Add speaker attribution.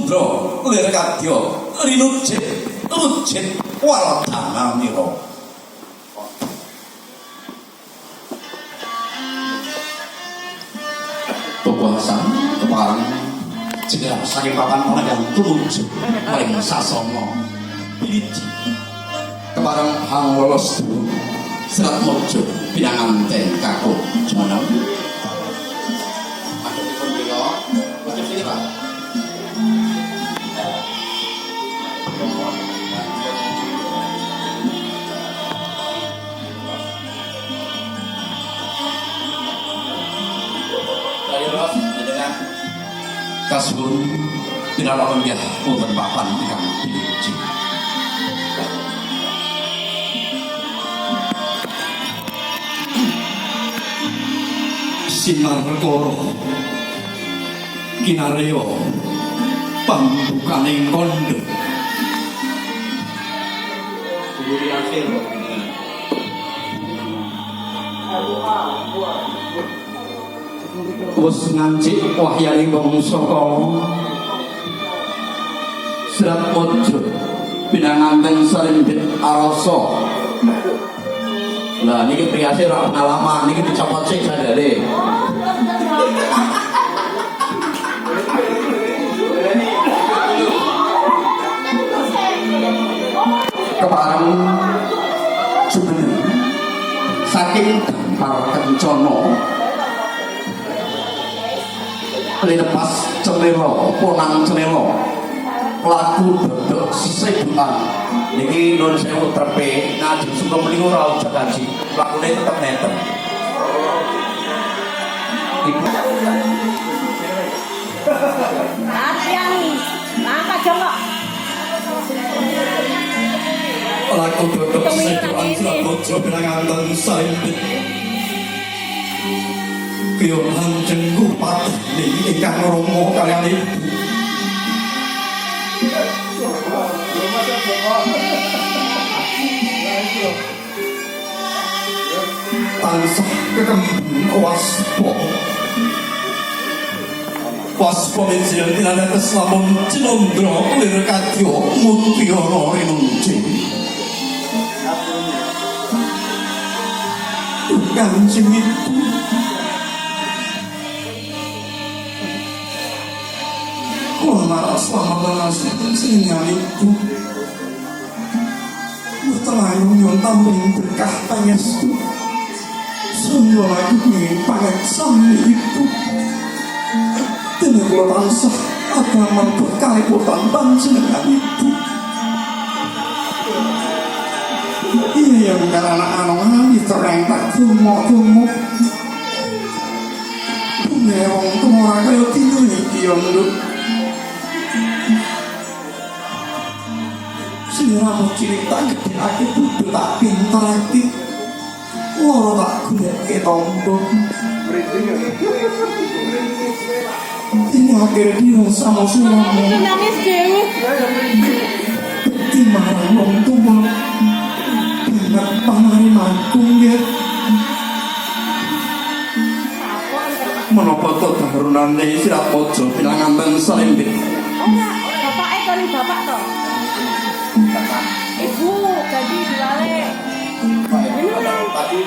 Speaker 1: Cinandra lir kadya rinujit rujit waladanamira. Kepuasan keparang jeneng saking papan panandang tumuju paring sasana piliji keparang hang lolos Serat Mojo pinanganten kaku jono. Madhepipun mila wonten sini Pak. Ros dengan kasuhun pinalawan ya wonten papan ingkang piliji. Sinar koro kinaryo pambukaning kondo wis ngancik wahyaning pangsaka Serat Mojo pinanganten sarimbit arasa. Lah niki priyase ora pengalaman niki dicopot sik sandale. Keparang jumeneng saking Dampar Kencana lepas celela ponang celela laku dodok sesebutan niki nun sewu trepe ngajeng suka meniku ora ujug kaji lakune tetep neten.
Speaker 2: Latihan angkat jongkok.
Speaker 1: Laku dodok sesebutan Serat Mojo pinanganten sarimbit Kiyonan jengku patni ingkang romo kalian ibu tansah kekembang waspo waspo menjadi tinadates lamun Cinandra lir kadya mutiara rinujit Kanjeng Ibu kula maras selamat sinengan Ibu Mutelayu nyuwun tambahin berkah pangestu Sundha lagi pangeksami Ibu dene kula tansah adangan berkaliputan panjenengan Ibu. Iya yang anak-anak ini terang tak tumo-tumo punya orang tua kaya tidur iki nduk siramu cilik tak gede ake budu tak pinter ake loro tak guleke tombo ini akhirnya dirung sama siramu
Speaker 2: Nangis dewe
Speaker 1: beti marang wong tua banget pamari mangkung ya menapa to darunane Serat Mojo pinanganten sarimbit.
Speaker 2: Bapak kali bapak to. Ibu jadi diwale.
Speaker 1: Tadi